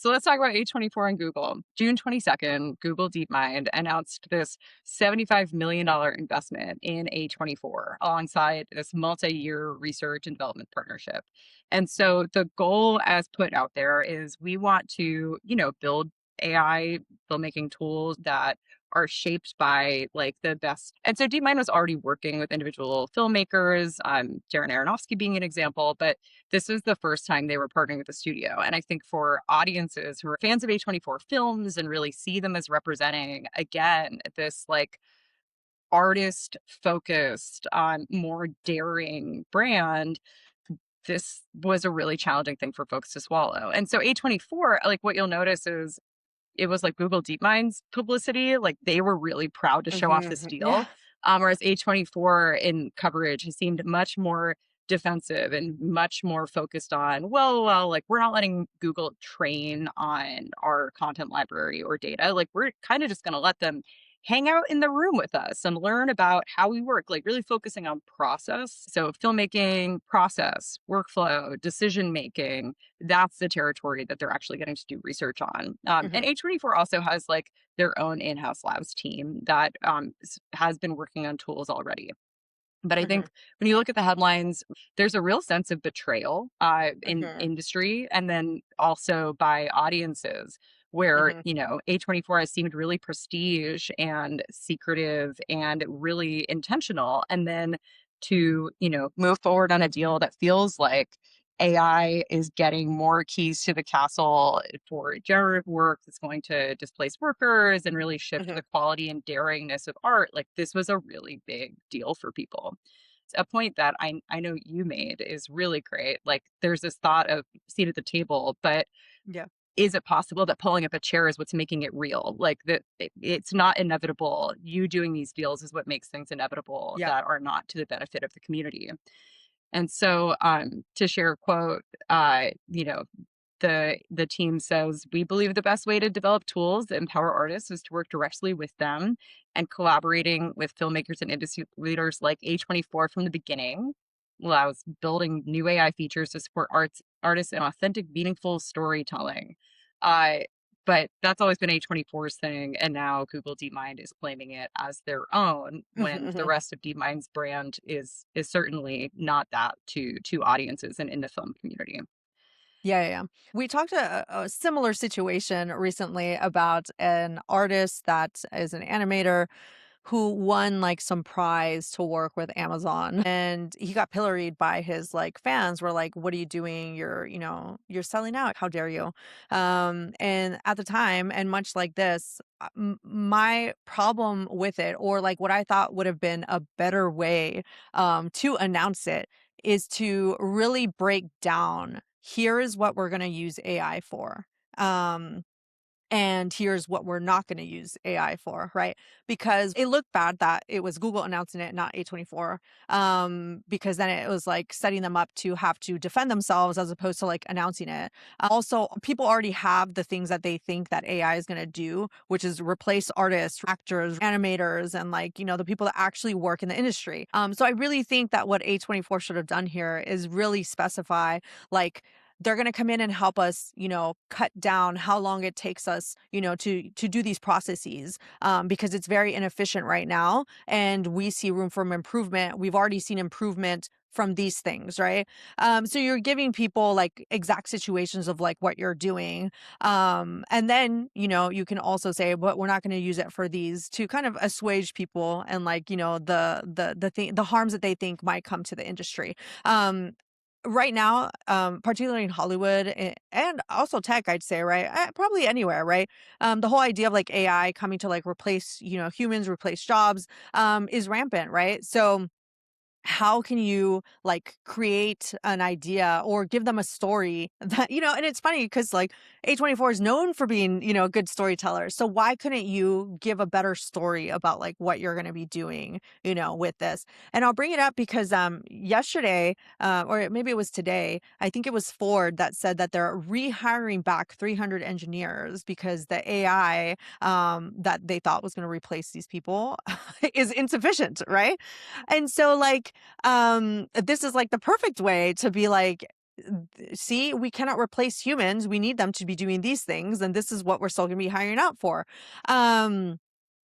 So let's talk about A24 and Google. June 22nd, Google DeepMind announced this $75 million investment in A24 alongside this multi-year research and development partnership. And so the goal as put out there is we want to, build AI filmmaking tools that are shaped by like the best. And so DeepMind was already working with individual filmmakers, Darren Aronofsky being an example, but this is the first time they were partnering with a studio. And I think for audiences who are fans of A24 films and really see them as representing, again, this like artist focused, more daring brand, this was a really challenging thing for folks to swallow. And so A24, like what you'll notice is it was like Google DeepMind's publicity. Like they were really proud to show off this Yeah. deal. Whereas A24 in coverage has seemed much more defensive and much more focused on, well, like we're not letting Google train on our content library or data. Like we're kind of just going to let them hang out in the room with us and learn about how we work, like really focusing on process. So filmmaking, process, workflow, decision making, that's the territory that they're actually getting to do research on. And Hmm. A24 also has like their own in-house labs team that has been working on tools already. But I Hmm. think when you look at the headlines, there's a real sense of betrayal in Hmm. industry and then also by audiences where, Hmm. A24 has seemed really prestige and secretive and really intentional. And then to, move forward on a deal that feels like AI is getting more keys to the castle for generative work that's going to displace workers and really shift Hmm. the quality and daringness of art. Like this was a really big deal for people. A point that I know you made is really great. Like there's this thought of seat at the table, but Yeah. is it possible that pulling up a chair is what's making it real? Like that it's not inevitable. You doing these deals is what makes things inevitable Yeah. that are not to the benefit of the community. And so to share a quote, the team says, we believe the best way to develop tools that empower artists is to work directly with them and collaborating with filmmakers and industry leaders like A24 from the beginning allows building new AI features to support artists in authentic, meaningful storytelling. Uh, but that's always been A24's thing, and now Google DeepMind is claiming it as their own when the Hmm. rest of DeepMind's brand is certainly not that to audiences and in the film community. Yeah, yeah, yeah. We talked a similar situation recently about an artist that is an animator who won like some prize to work with Amazon, and he got pilloried by his like fans were like, what are you doing? You're selling out. How dare you? And at the time, and much like this, my problem with it, or like what I thought would have been a better way to announce it, is to really break down, here is what we're going to use AI for. Um, and here's what we're not going to use AI for, right? Because it looked bad that it was Google announcing it, not A24, because then it was like setting them up to have to defend themselves as opposed to like announcing it. Also, people already have the things that they think that AI is going to do, which is replace artists, actors, animators, and like, the people that actually work in the industry. So I really think that what A24 should have done here is really specify like, they're going to come in and help us, cut down how long it takes us, to do these processes, because it's very inefficient right now, and we see room for improvement. We've already seen improvement from these things, right? So you're giving people like exact situations of like what you're doing, and then you can also say, but we're not going to use it for these, to kind of assuage people and like the harms that they think might come to the industry. Um, Right now, particularly in Hollywood, and also tech, I'd say, right? Probably anywhere, right? The whole idea of like AI coming to like replace, humans, replace jobs, is rampant, right? So how can you like create an idea or give them a story that, and it's funny because like A24 is known for being, good storytellers. So why couldn't you give a better story about like what you're going to be doing, with this? And I'll bring it up because yesterday, or maybe it was today, I think it was Ford that said that they're rehiring back 300 engineers because the AI that they thought was going to replace these people is insufficient, right? And so like, this is like the perfect way to be like, See, we cannot replace humans. We need them to be doing these things, and this is what we're still going to be hiring out for. Um,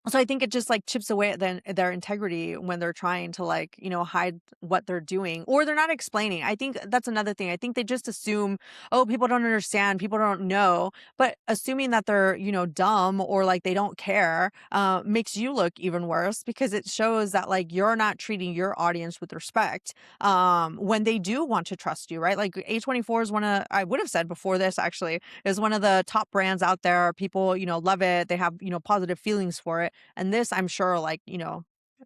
so I think it just, like, chips away at their integrity when they're trying to, like, hide what they're doing, or they're not explaining. I think that's another thing. I think they just assume, "Oh, people don't understand, people don't know," but assuming that they're, dumb or, like, they don't care, makes you look even worse because it shows that, like, you're not treating your audience with respect, when they do want to trust you, right? Like, A24 is I would have said before this actually, is one of the top brands out there. People, love it. They have, positive feelings for it. And this, I'm sure, like,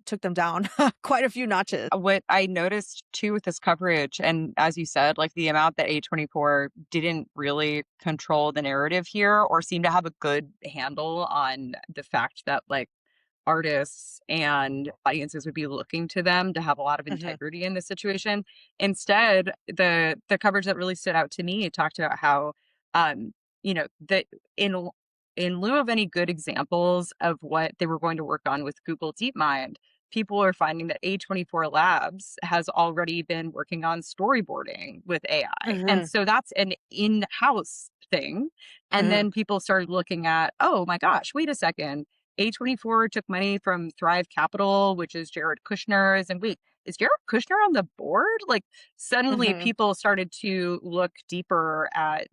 took them down quite a few notches. What I noticed too with this coverage, and as you said, like the amount that A24 didn't really control the narrative here or seem to have a good handle on the fact that like artists and audiences would be looking to them to have a lot of Mhm, integrity in this situation. Instead, the coverage that really stood out to me talked about how, um, that in in lieu of any good examples of what they were going to work on with Google DeepMind, people are finding that A24 Labs has already been working on storyboarding with AI. And mhm, so that's an in-house thing. And mhm, then people started looking at, oh my gosh, wait a second. A24 took money from Thrive Capital, which is Jared Kushner's. And wait, is Jared Kushner on the board? Like, suddenly mhm. people started to look deeper at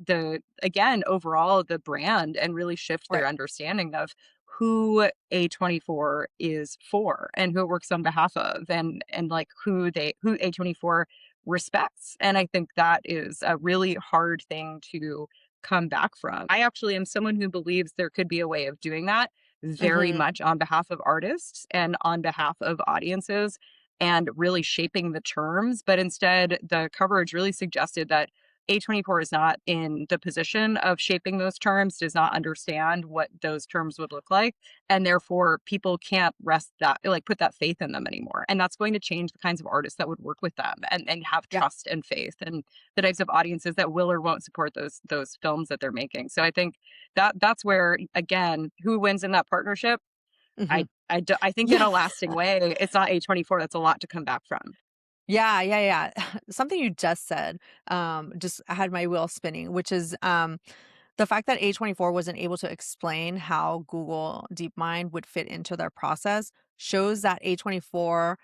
again, overall, the brand and really shift their Right. understanding of who A24 is for and who it works on behalf of and like who A24 respects. And I think that is a really hard thing to come back from. I actually am someone who believes there could be a way of doing that very Mhm. much on behalf of artists and on behalf of audiences and really shaping the terms. But instead, the coverage really suggested that A24 is not in the position of shaping those terms, does not understand what those terms would look like. And therefore, people can't rest that, like, put that faith in them anymore. And that's going to change the kinds of artists that would work with them and have Yeah. trust and faith and the types of audiences that will or won't support those films that they're making. So I think that's where, again, who wins in that partnership? Mhm. I think in Yeah. a lasting way, it's not A24, that's a lot to come back from. Yeah, yeah, yeah. Something you just said, just had my wheel spinning, which is, the fact that A24 wasn't able to explain how Google DeepMind would fit into their process shows that A24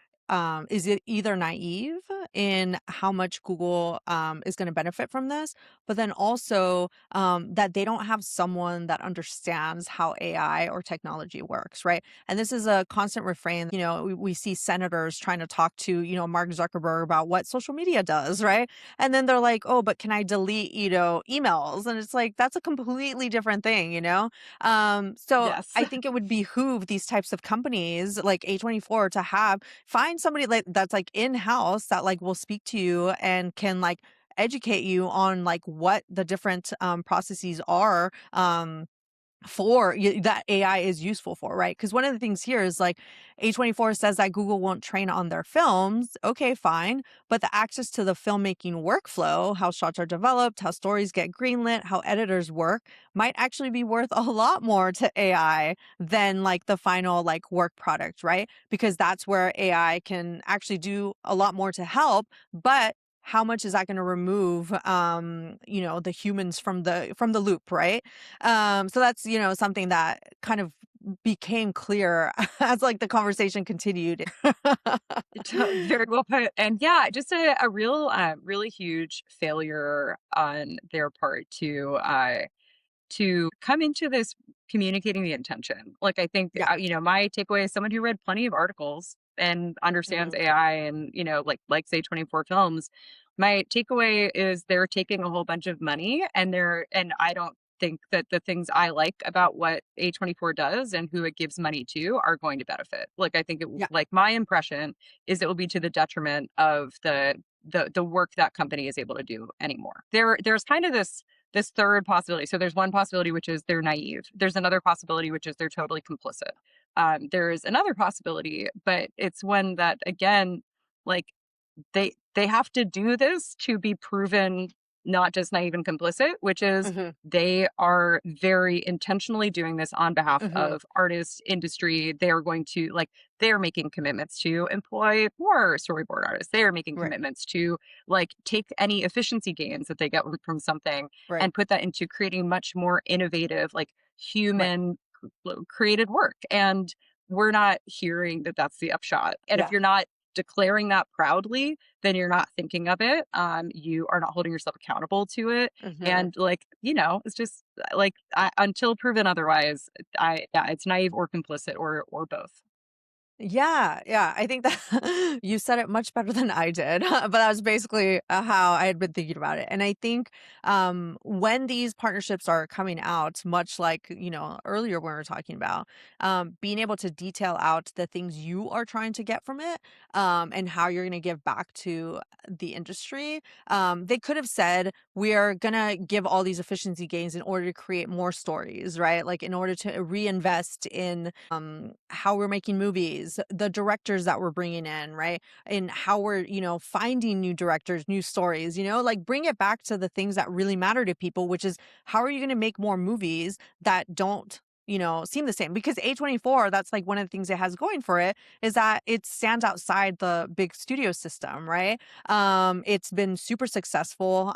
is either naive in how much Google is going to benefit from this, but then also that they don't have someone that understands how AI or technology works, right? And this is a constant refrain. We see senators trying to talk to, Mark Zuckerberg about what social media does, right? And then they're like, "Oh, but can I delete, emails?" And it's like, that's a completely different thing, you know? So Yes. I think it would behoove these types of companies like A24 to find somebody like that's like in-house that like will speak to you and can like educate you on like what the different processes are that AI is useful for, right? Because one of the things here is like A24 says that Google won't train on their films. Okay, fine. But the access to the filmmaking workflow, how shots are developed, how stories get greenlit, how editors work, might actually be worth a lot more to AI than like the final like work product, right? Because that's where AI can actually do a lot more to help. But how much is that going to remove the humans from the loop, right? So that's, something that kind of became clear as like the conversation continued. Very well put. And yeah, just a real, really huge failure on their part to come into this communicating the intention. Like, I think, Yeah. my takeaway is someone who read plenty of articles and understands Mhm. AI and, like say 24 films. My takeaway is they're taking a whole bunch of money and I don't think that the things I like about what A24 does and who it gives money to are going to benefit. Like, I think Yeah. like my impression is it will be to the detriment of the work that company is able to do anymore. There's kind of this third possibility. So there's one possibility, which is they're naive. There's another possibility, which is they're totally complicit. There's another possibility, but it's one that again, like they have to do this to be proven not just naive and complicit, which is Mhm. they are very intentionally doing this on behalf Mhm. of artists, industry. They are going to like they're making commitments to employ more storyboard artists. They are making Right. commitments to like take any efficiency gains that they get from something Right. and put that into creating much more innovative, like Right. human created work. And we're not hearing that that's the upshot. And if Yeah. you're not declaring that proudly, then you're not thinking of it. You are not holding yourself accountable to it. Mhm. And like, it's just like until proven otherwise, yeah, it's naive or complicit or both. Yeah, yeah. I think that you said it much better than I did, but that was basically how I had been thinking about it. And I think when these partnerships are coming out, much like earlier when we were talking about, being able to detail out the things you are trying to get from it, and how you're going to give back to the industry. They could have said we are going to give all these efficiency gains in order to create more stories, right? Like in order to reinvest in how we're making movies, the directors that we're bringing in, right? And how we're, finding new directors, new stories, like bring it back to the things that really matter to people, which is how are you going to make more movies that don't seem the same, because A24, that's like one of the things it has going for it is that it stands outside the big studio system, right? It's been super successful.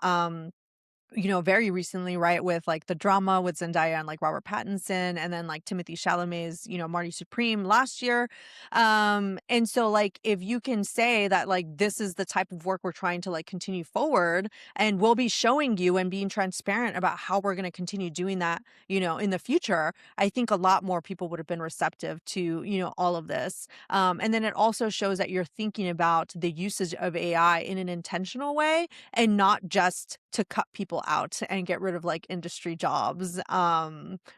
Very recently, right, with like the drama with Zendaya and like Robert Pattinson, and then like Timothy Chalamet's, Marty Supreme last year. And so like if you can say that like this is the type of work we're trying to like continue forward, and we'll be showing you and being transparent about how we're going to continue doing that, in the future, I think a lot more people would have been receptive to, all of this. And then it also shows that you're thinking about the usage of AI in an intentional way, and not just to cut people out and get rid of like industry jobs,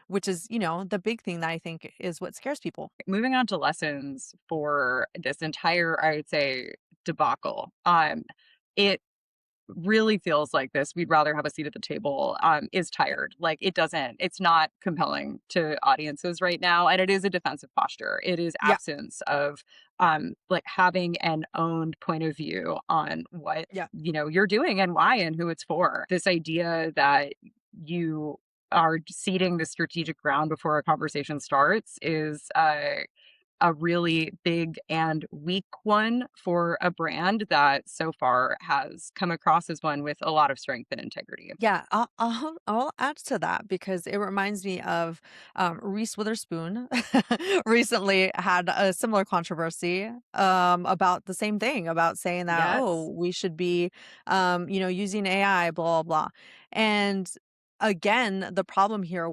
which is the big thing that I think is what scares people. Moving on to lessons for this entire, I would say, debacle. It really feels like this we'd rather have a seat at the table is tired. Like it's not compelling to audiences right now, and it is a defensive posture. It is Yeah. absence of like having an owned point of view on what Yeah. you're doing and why and who it's for. This idea that you are ceding the strategic ground before a conversation starts is a really big and weak one for a brand that so far has come across as one with a lot of strength and integrity. Yeah, I'll add to that because it reminds me of Reese Witherspoon recently had a similar controversy about the same thing, about saying that, oh, Yes. we should be using AI, blah blah blah. And again, the problem here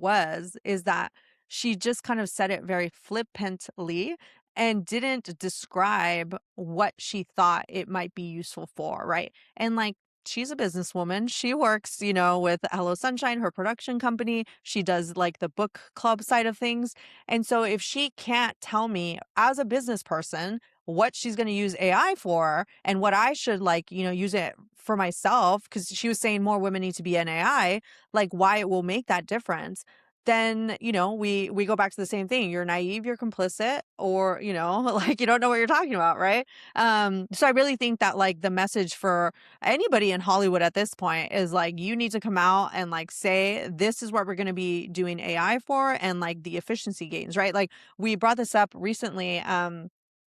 is that she just kind of said it very flippantly and didn't describe what she thought it might be useful for, right? And like, she's a businesswoman. She works, with Hello Sunshine, her production company. She does like the book club side of things. And so if she can't tell me as a business person what she's going to use AI for and what I should like, use it for myself, because she was saying more women need to be in AI, like why it will make that difference, then we go back to the same thing. You're naive, you're complicit, or like you don't know what you're talking about, right? So I really think that like the message for anybody in Hollywood at this point is like you need to come out and like say this is what we're going to be doing AI for, and like the efficiency gains, right? Like we brought this up recently.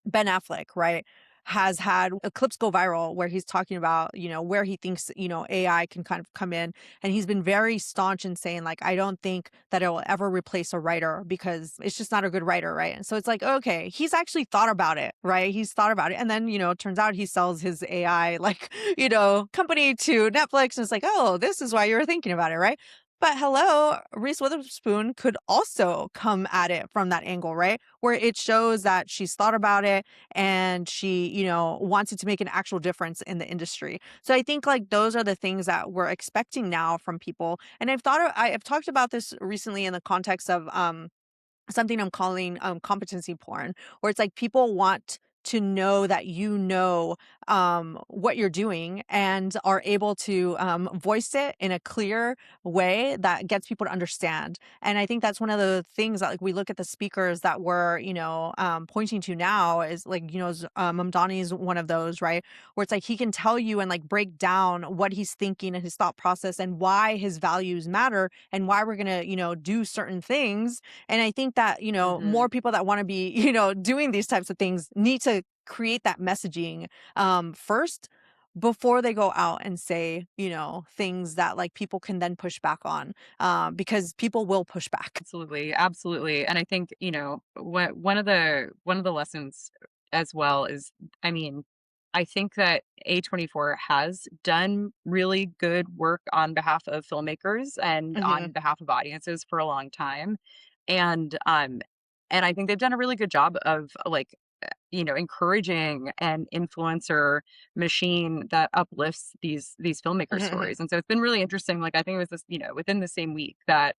Ben Affleck, right, has had clips go viral where he's talking about, where he thinks, AI can kind of come in. And he's been very staunch in saying, like, I don't think that it will ever replace a writer because it's just not a good writer, right? And so it's like, okay, he's actually thought about it, right? He's thought about it. And then, it turns out he sells his AI, like, company to Netflix. And it's like, oh, this is why you were thinking about it, right? But hello, Reese Witherspoon could also come at it from that angle, right? Where it shows that she's thought about it and she, wants it to make an actual difference in the industry. So I think like those are the things that we're expecting now from people. And I've talked about this recently in the context of something I'm calling competency porn, where it's like people want to know that you know what you're doing and are able to voice it in a clear way that gets people to understand. And I think that's one of the things that, like, we look at the speakers that we're, pointing to now is like, Mamdani is one of those, right? Where it's like he can tell you and like break down what he's thinking and his thought process and why his values matter and why we're gonna, do certain things. And I think that, Mhm. more people that want to be, doing these types of things need to create that messaging first before they go out and say, things that like people can then push back on, because people will push back. Absolutely, absolutely, and I think, one of the lessons as well is, I mean, I think that A24 has done really good work on behalf of filmmakers and Hmm. on behalf of audiences for a long time, and, um, and I think they've done a really good job of, like, encouraging an influencer machine that uplifts these filmmaker Hmm. stories. And so it's been really interesting. Like I think it was this, within the same week that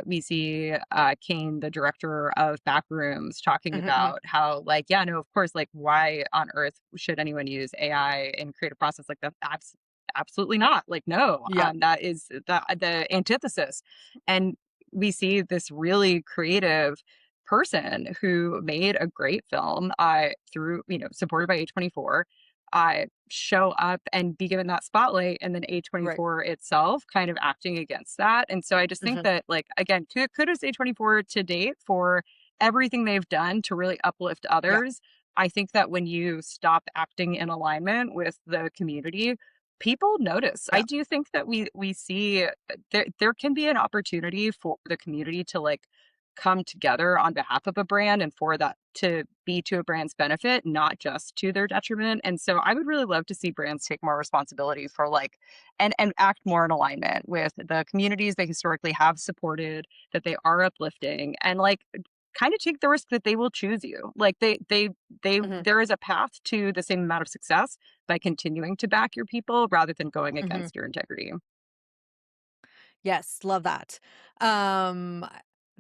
we see Kane, the director of Backrooms, talking Hmm. about how, like, yeah, no, of course, like, why on earth should anyone use AI in creative process like that? Absolutely not. Like, no, Yeah. that is the antithesis. And we see this really creative person who made a great film through, supported by A24, show up and be given that spotlight, and then Right. A24 itself kind of acting against that. And so I just think Hmm. that, like, again, kudos to A24 to date for everything they've done to really uplift Yeah. others. I think that when you stop acting in alignment with the community, people notice. I Yeah. do think that we see there can be an opportunity for the community to, like, come together on behalf of a brand and for that to be to a brand's benefit, not just to their detriment. And so I would really love to see brands take more responsibility for, like, and act more in alignment with the communities they historically have supported, that they are uplifting, and, like, kind of take the risk that they will choose you. Like they Hmm. there is a path to the same amount of success by continuing to back your people rather than going Hmm. against your integrity. Yes, love that. Um,